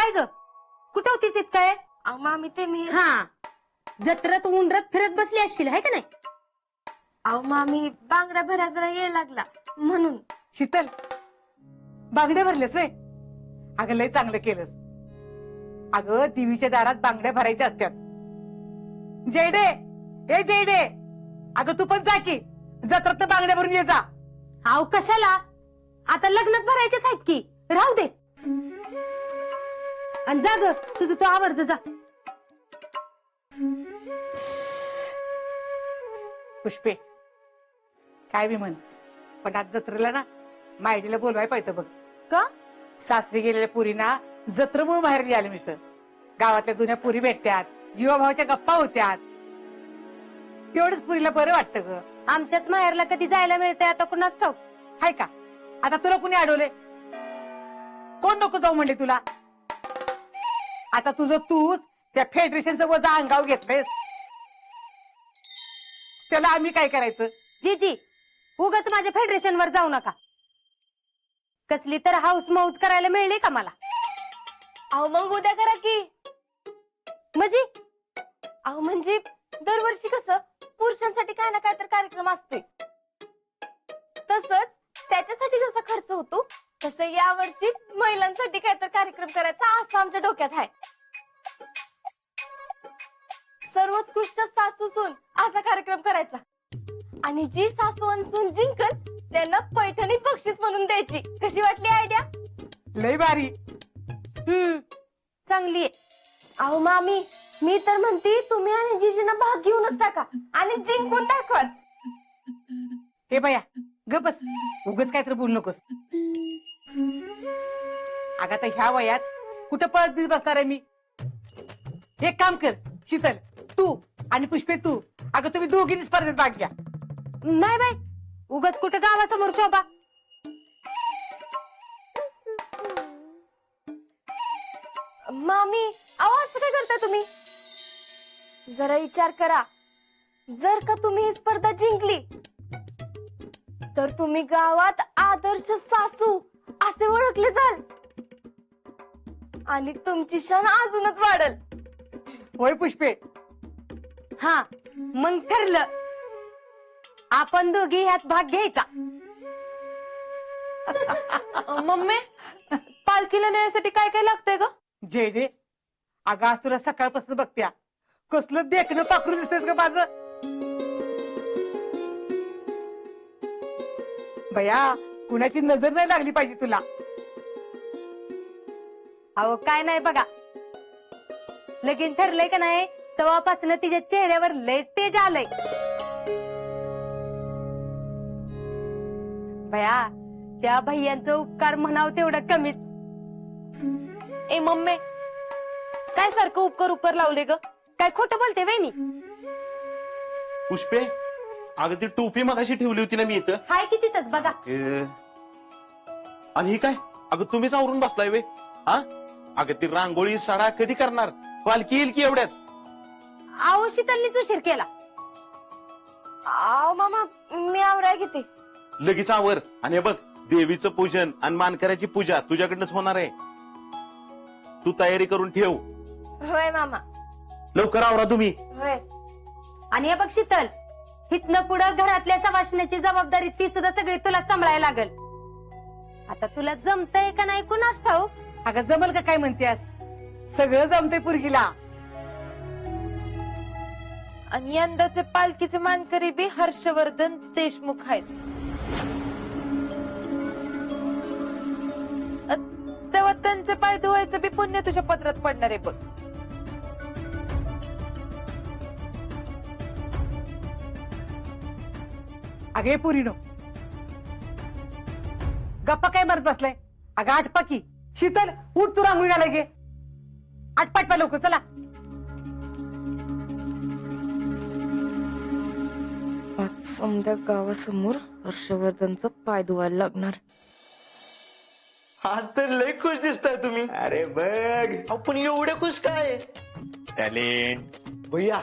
काय ग, कुठं होतीस इतकाय? मामी ते मी हा, जत्रात उंडरत फिरत बसली असशील है का नाही? अहो मामी बांगड्या भरायला जरा येळ लागला म्हणून. शीतल, बांगड्या भरलेस रे? अगं लय चांगलं केलंस. अगं देवीच्या दारात बांगड्या भरायच्या असतात. जयडे, ए जयडे, अगं तू पण जा की जत्रात बांगड्या भरून ये जा. आव कशाला, आता लग्नात भरायचेच आहेत की, राहू दे. आणि जा ग, तुझं तू आवर्ज जा. पुष्पे, काय बी म्हण, पण आज जत्रेला ना मायडीला बोलवाय पाहिजे बघ. का? सासरी गेलेल्या पुरीना जत्रेमुळे बाहेर यायला मिळतं. गावातल्या जुन्या पुरी भेटत्यात, जीवाभावाच्या गप्पा होत्यात, तेवढंच पुरीला बरं वाटतं ग. आमच्याच माहेरला कधी जायला मिळतंय आता कुणास ठाऊक. हाय का? आता तुला कुणी अडवले? कोण नको जाऊ म्हणले तुला? आता तुझं तूच त्या फेडरेशनचं वजा अंगावर घेतलंयस, त्याला आम्ही काय करायचं? जी उगाच माझ्या फेडरेशन वर जाऊ नका. कसली तर हाऊस मौज करायला मिळली का मला? अहो मग उद्या करा की. म्हणजे अहो म्हणजे दरवर्षी कसं पुरुषांसाठी काय ना काय तर कार्यक्रम असते, तसंच त्याच्यासाठी जसा खर्च होतो तसं यावर्षी महिलांसाठी काय तर कार्यक्रम करायचा असं आमच्या डोक्यात आहे. सर्वोत्कृष्ट सासू सून असा कार्यक्रम करायचा आणि जी सासू आणि सून जिंकल त्यांना पैठणी बक्षीस म्हणून द्यायची. कशी वाटली आयडिया? लय भारी. चांगली आहे. अहो मामी, मी तर म्हणते तुम्ही आणि जीजीना भाग घेऊनच टाका आणि जिंकून दाखवा. हे बया ग बस, उगच काय तर बोलू नकोस. अगं आता ह्या वयात कुठं पळत बीत बसणार आहे मी? एक काम कर शीतल, तू आणि पुष्पे तू, अगं तुम्ही दोघींनी स्पर्धेत भाग घ्या. नाही बाई, उगाच कुठं गावासमोर शोभा. मामी अहो असं काय करताय तुम्ही? जरा विचार करा, जर का तुम्ही ही स्पर्धा जिंकली तर तुम्ही गावात आदर्श सासू असे ओळखले जाल आणि तुमची शान अजूनच वाढल. होय पुष्पे? हा, मग ठरलं, आपण दोघी ह्यात भाग घ्यायचा. मम्मी, पालखीला नेण्यासाठी काय काय लागतंय ग? जेडे, अगं आज तुला सकाळपासून बघत्या कसलं देखणं पाखरू दिसतेस ग माझं. बया, कुणाची नजर नाही लागली पाहिजे तुला. अहो काय नाही बघा, लगीन ठरलंय का नाही तेव्हापासून तिच्या चेहऱ्यावर लयच तेज आलंय. भया, त्या भैयांचं उपकार म्हणाव तेवढं कमीच. ए मम्मी, काय सारखं उपकार लावले ग? काय खोटं बोलते बाई मी? पुष्पे, अगं ती टोपी मगाशी ठेवली होती ना मी इथं. हाय की तिथंच बघा. आणि ही काय? अगं तुम्हीच आवरून बसलाय वे. हा, अगं ती रांगोळी सडा कधी करणार? पालखी येईल की एवढ्यात? अहो शीतलनीच उशीर केला. अहो मामा, मी आवराय घेते. लगेच आवर. आणि हे बघ, देवीचं पूजन आणि मानकऱ्याची पूजा तुझ्याकडनंच होणार आहे. तू तयारी करून ठेव. होय मामा. लवकर आवरा तुम्ही. होय. आणि हे बघ शीतल, इथनं पुढं घरातल्या सवासण्याची जबाबदारी ती सुद्धा सगळी तुला सांभाळायला लागल. आता तुला जमतंय का नाही कुणास ठाऊक. अगं जमल का काय म्हणतेस? सगळं जमतंय पुरगीला. आणि यंदाचे पालखीचे मानकरी बी हर्षवर्धन देशमुख आहेत. तेव्हा त्यांचे पाय धुवायचं बी पुण्य तुझ्या पत्रात पडणार आहे बघ. अगे पुरीनो, गप्पा काय मारत बसलाय? अगं आटपा की. शीतल, उठ तू रांगोळी घालाय गे. आटपाटपा लवकर चला. आज समजा गावासमोर हर्षवर्धनचा पाय धुवायला लागणार. आज तर लय खुश दिसताय तुम्ही. अरे बघ, आपण एवढे खुश काय? टॅलेंट. भैया,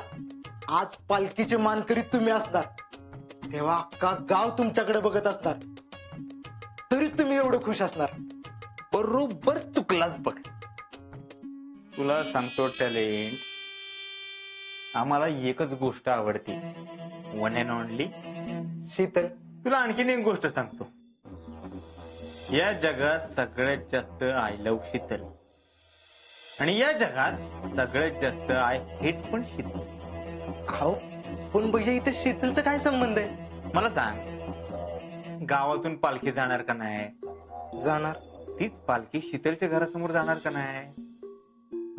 आज पालखीचे मानकरी तुम्ही असणार तेव्हा अख्खा गाव तुमच्याकडे बघत असणार, तरी तुम्ही एवढं खुश असणार. बरोबर चुकलाच बघ. तुला सांगतो टॅलेंट, आम्हाला एकच गोष्ट आवडते, वन अँड ओनली शीतल. तुला आणखीन एक गोष्ट सांगतो. या जगात सगळ्यात जास्त आय लव्ह शीतल, आणि या जगात सगळ्यात जास्त आय हेट पण शीतल. अहो पण भैया इथे शीतलचा काय संबंध आहे? मला सांग, गावातून पालखी जाणार का नाही? जाणार. तीच पालखी शीतलच्या घरासमोर जाणार का नाही?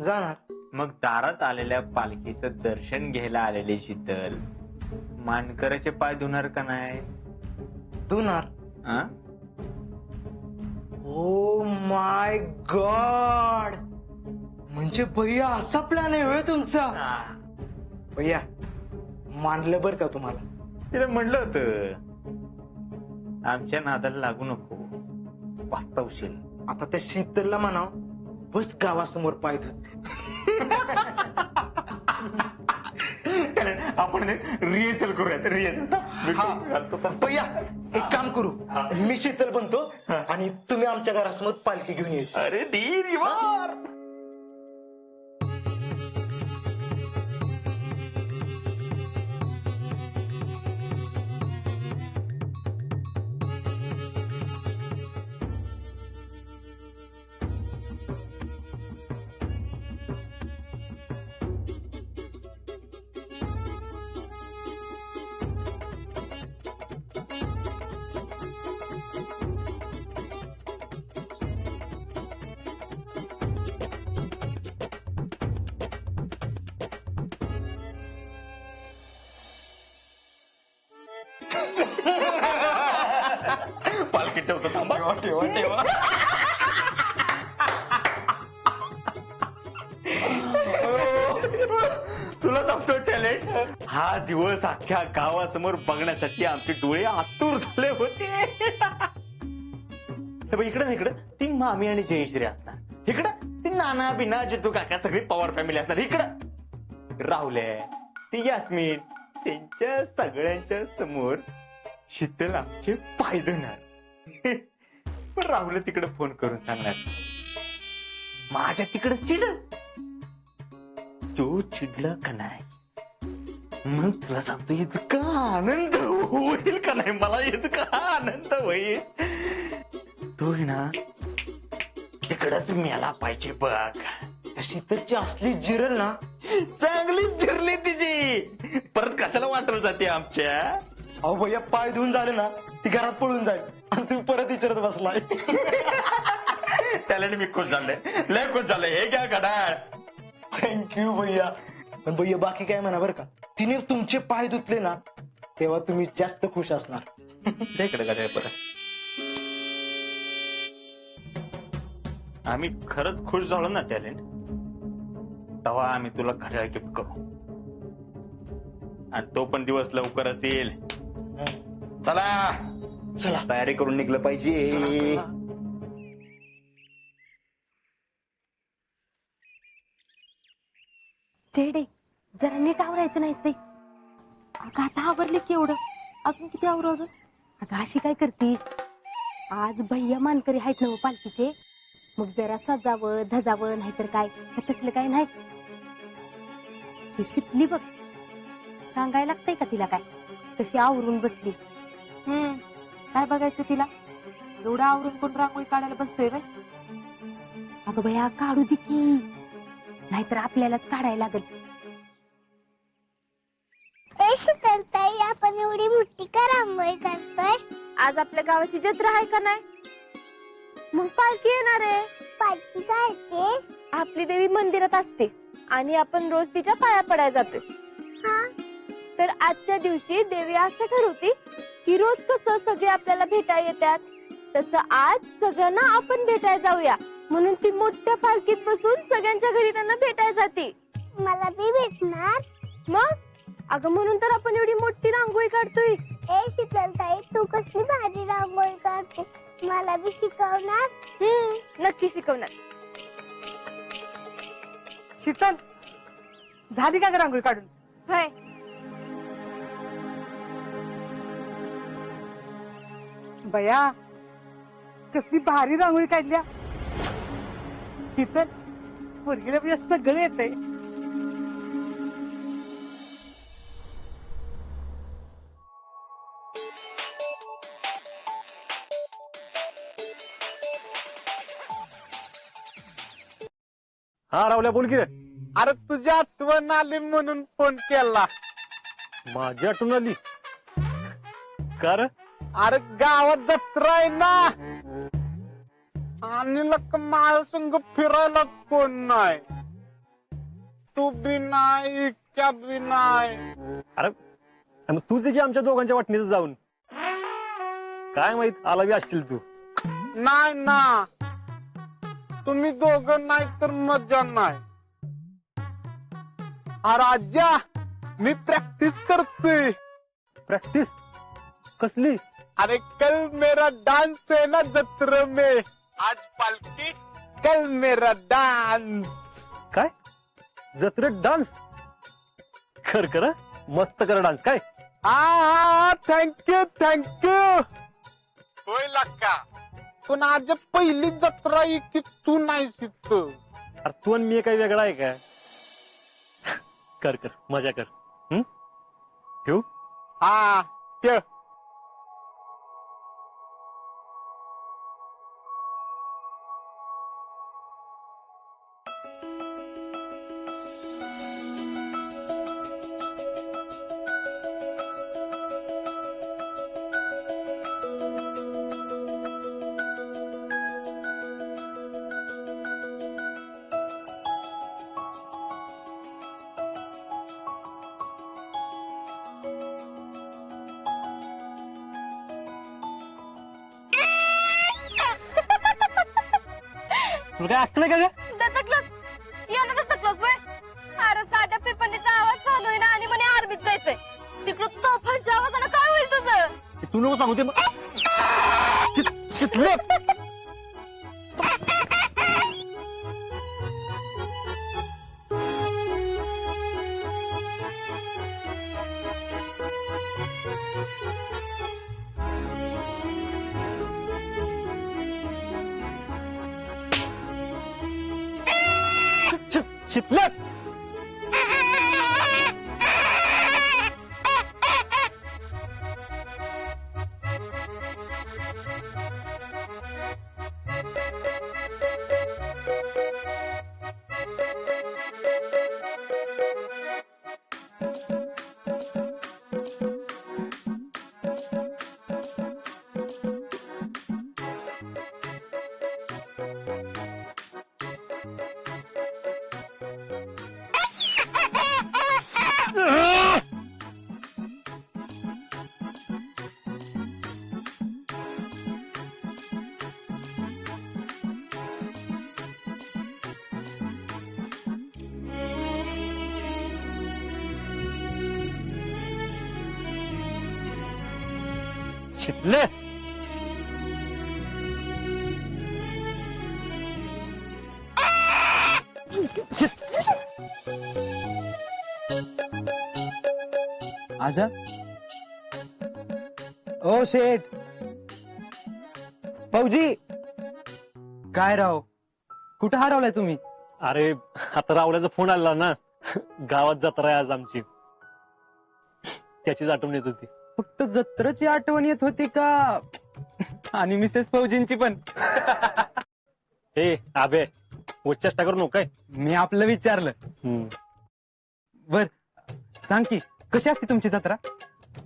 जाणार. मग दारात आलेल्या पालखीचं दर्शन घ्यायला आलेले शीतल मानकराचे पाय धुणार का नाही? धुणार. आ? ओ माय गॉड, म्हणजे भैया असा प्लॅन आहे होय तुमचा? भैया मानलं बर का तुम्हाला. तिला म्हणलं होतं आमच्या नादाला लागू नको, वास्तवशील. आता त्या शीतलला म्हणाव बस गावासमोर पाय धुत. आपण रिहर्सल करूयात, रिहर्सल. भैया एक काम करू, मी शीतल बनतो आणि तुम्ही आमच्या घरासमोर पालखी घेऊन येईल. अरे धीर वार. पालखी ठेवतो, थांबा. ठेवा ठेवा. तुला सांगतो टॅलेंट, हा दिवस अख्ख्या गावासमोर बघण्यासाठी आमचे डोळे आतुर झाले होते. हे बघ, इकडं इकडं ती मामी आणि जयश्री असणार, इकडं ती नाना बिना जितू काका सगळी पवार फॅमिली असणार, इकडं राहुले ती यास्मिन, त्यांच्या सगळ्यांच्या समोर शीतल आमचे पाय धुणार. पण राहुल तिकडे फोन करून सांगणार माझ्या तिकडे चिड. तो चिडला का नाही, मग तुला सांगतो इतका आनंद होईल का नाही, मला इतका आनंद होईल. तो ना तिकडच मेला पाहिजे बघ. त्या शीतलची असली जिरल ना, चांगली जिरली तिची, परत कशाला वाटलं जाते आमच्या. अहो भैया पाय धुवून झाले ना ती घरात पळून जाईल आणि तुम्ही परत विचारत बसलाय. त्याला मी खुश झालोय, लय खुश झालोय. हे घ्या घड्याळ. थँक्यू भैया. पण भैया बाकी काय म्हणा बरं का, तिने तुमचे पाय धुतले ना तेव्हा तुम्ही जास्त खुश असणार. इकडे घड्याळ परत. आम्ही खरंच खुश झालो ना टॅलेंट, तेव्हा आम्ही तुला घड्याळ गिफ्ट करू, आणि तो पण दिवस लवकरच येईल. चला चला तयारी करून निघलं पाहिजे. चला. चेडे जरा नीट आवरायचं नाहीस बाई. अगं आता आवरले की एवढं, अजून किती आवरू अजून. अगं अशी काय करतीस, आज भैया मानकरी आहेत ना हो पालखीचे, मग जरा सजावं धजावं, नाहीतर काय तसलं काय नाही. ती शिकली बघ, सांगायला लागतंय का तिला काय, कशी आवरून बसली. काय बघायचं तिला, एवढं आवरून कोण रांगोळी काढायला बसतोय बाई. अगं भैया काढू दे की, नाहीतर आपल्यालाच काढायला लागल. शीतलताई, आपण एवढी मोठी का रांगोळी करतोय? आज आपल्या गावाची जत्रा आहे का नाही, मग पालखी येणार आहे. पालखी काय असते? आपली देवी मंदिरात असते आणि आपण रोज तिच्या पाया पडायला जातोय. तर आजच्या दिवशी देवी असं ठरवते की रोज कसं सगळे आपल्याला भेटायला येतात, तसं आज सगळ्यांना आपण भेटायला जाऊया, म्हणून ती मोठ्या पालखीत बसून सगळ्यांच्या घरी त्यांना भेटायला जाते. मला बी भेटणार मग. अगं म्हणून तर आपण एवढी मोठी रांगोळी काढतोय. ए शीतलताई, तू कसली भारी रांगोळी काढते, मला बी शिकवणार? नक्की शिकवणार. शीतल झाली का ग रांगोळी काढून? होय. बया कसली भारी रांगोळी काढल्या. शीतल पोरगीला म्हणजे सगळं येतंय. हा रावल्या बोल की रे. अरे तुझी आठवण आली म्हणून फोन केला. माझी आठवण आली का रे? अरे गावात जत्रा आहे ना, आणि लक माझ्या संग फिरायला कोण नाही. तू बी नाही, इतक्या बी नाही. अरे मग तूच की आमच्या दोघांच्या वाटणीच जाऊन काय माहित आला बी असशील तू. नाही ना, तुम्ही दोघं नाही तर मजा नाही. अरे आज्या, मी प्रॅक्टिस करतोय. प्रॅक्टिस कसली? अरे कल मेरा डांस है ना जत्रा में, आज पालकी कल मेरा डांस. काय जत्रेत डान्स? कर कर हं. मस्त कर डान्स. काय हा थँक्यू थँक्यू. होय लक्का, पण आज पहिली जत्रा आहे की तू नाही शिकतो. अरे तू आणि मी काही वेगळा आहे का? कर कर मजा कर. ठेवू? हा ठेव. तुला काय ऐकलं का ग? दचकलंस येऊन दचकलंस वय. अरे साध्या पिपणीचा आवाज चालू आहे ना, आणि म्हणे आर्मीत जायचंय. तिकडं तोफांच्या आवाजानं काय होईल तुझं? तू नको सांगू ते मग. शितले. शितले. शितले. आजा. ओ शेठ. भाऊजी. काय राव, कुठं हरवलाय तुम्ही? अरे आता रावल्याचा फोन आला ना, गावात जत्रा आहे आज आमची, त्याचीच आठवण येत होती. फक्त जत्राची आठवण येत होती का, आणि मिसेस फौजींची पण? ए आबे, उच्चेष्टा करू नको काय. मी आपलं विचारलं. बर सांग की, कशी असते तुमची जत्रा?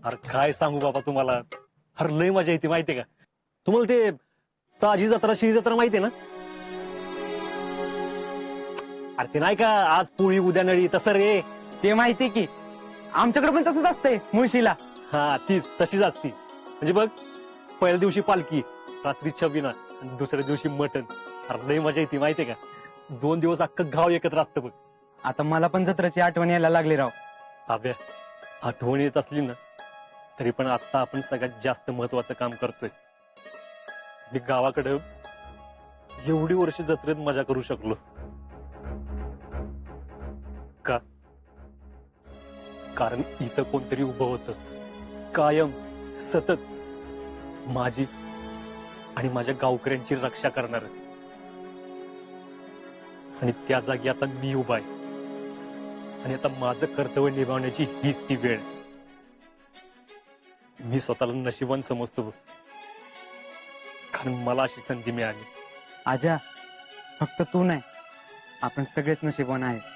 अरे काय सांगू बाबा तुम्हाला, अरे लय मजा येते माहितीये का तुम्हाला. ते ताजी जत्रा शिळी जत्रा माहितीये ना? अरे ते नाही का, आज पोळी उद्या नळी, तसं रे. ते माहिती की, आमच्याकडे पण तसंच असतंय मुळशीला. हा तीच तशीच असती. म्हणजे बघ, पहिल्या दिवशी पालखी, रात्री छबिना, आणि दुसऱ्या दिवशी मटण. अरे लय मजा येते माहितीये का. 2 दिवस अख्खं गाव एकत्र असतं बघ. आता मला पण जत्राची आठवण यायला लागली राव. अभ्या, आठवण येत असली ना, तरी पण आता आपण सगळ्यात जास्त महत्वाचं काम करतोय. मी गावाकडे एवढी वर्ष जत्रेत मजा करू शकलो का? कारण इथं कोणतरी उभं होतं, कायम सतत माझी आणि माझ्या गावकऱ्यांची रक्षा करणार. आणि त्या जागी आता मी उभा आहे. आणि आता माझं कर्तव्य निभावण्याची हीच ती वेळ. मी स्वतःला नशिबान समजतो बघ. कारण मला अशी संधी मिळाली. आजा, फक्त तू नाही, आपण सगळेच नशीबवान आहे.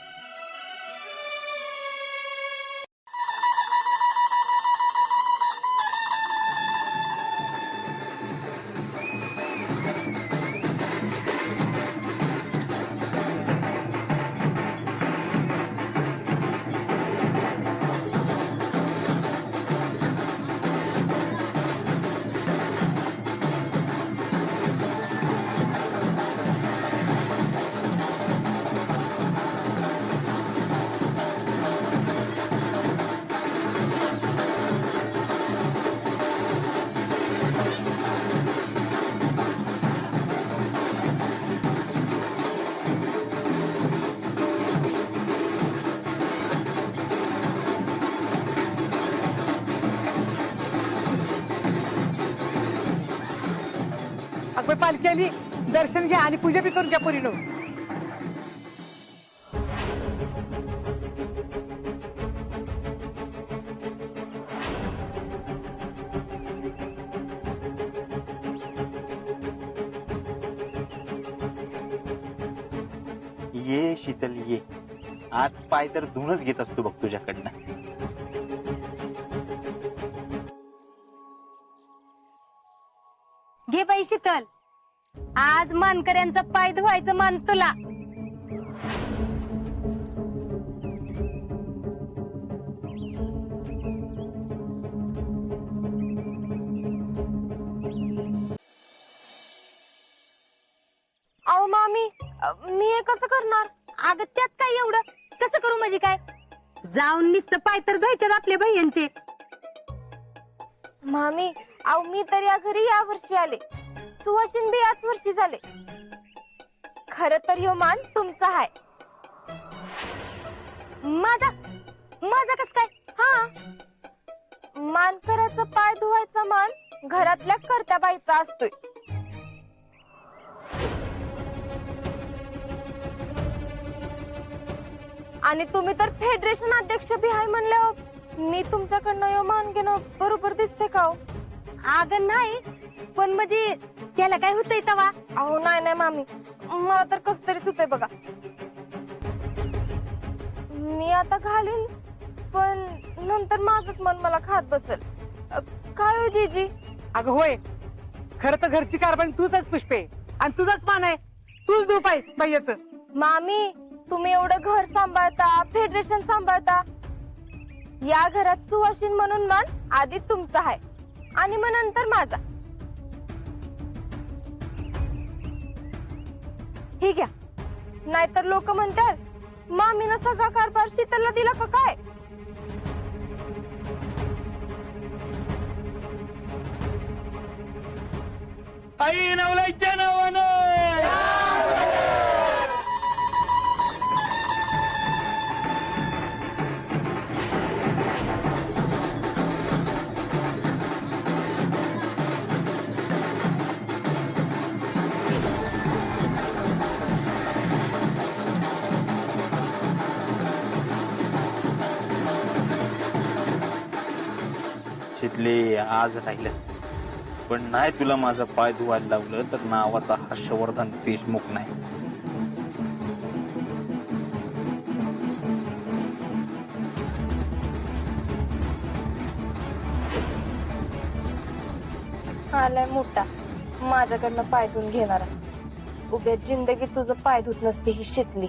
अगं पालखी आली, दर्शन घ्या आणि पूजा बी करून घ्या पोरीनो. ये शीतल ये, आज पाय तर धुवूनच घेत असतो बघ तुझ्याकडनं. घे बाई शीतल, आज मानकऱ्यांचा पाय धुवायचं मान तुला. अहो मामी, मी हे कसं करणार? अगं त्यात काय एवढं, कसं करू म्हणजे काय? जाऊन नुसतं पाय तर धुवायचे आपले भैयांचे. मामी, अहो मी तर या घरी या वर्षी आले, सुवासिन बी याच वर्षी झाले. खर तर ह्यो मान तुमचा आहे. माझा माझा कस काय? हा, मानकराचा पाय धुवायचा मान घरातल्या कर्त्या बाईचा असतोय. आणि तुम्ही तर फेडरेशन अध्यक्ष बी आहे म्हणल्यावर मी तुमच्याकडनं ह्यो मान घेणं बरोबर दिसते का हो? अगं नाही, पण म्हणजे त्याला काय होतंय तवा? अहो नाही नाही मामी, मला तर कस तरीच होतंय बघा. मी आता घालीन, पण नंतर माझंच मन मला खात बसल. काय हो जीजी? अगं होय, खरं तर घरची कारभार तूच पुष्पे, आणि तुझाच मान आहे. तूच धू पाय बाईचं. मामी, तुम्ही एवढं घर सांभाळता, फेडरेशन सांभाळता, या घरात सुवासिन म्हणून मान आधी तुमचा आहे आणि मग नंतर माझा. ठीक आहे, नाहीतर लोक म्हणतात मामीनं सगळा कारभार शीतलला दिला का काय? आई नवलाईच्या नावानं शितले, आज राहिलं, पण नाही तुला माझा पाय धुवायला लावलं तर नावाचा हर्षवर्धन देशमुख नाही. आलाय मोठा माझ्याकडनं पाय धुवून घेणारा. उभ्या जिंदगी तुझं पाय धुत नसते ही शितली.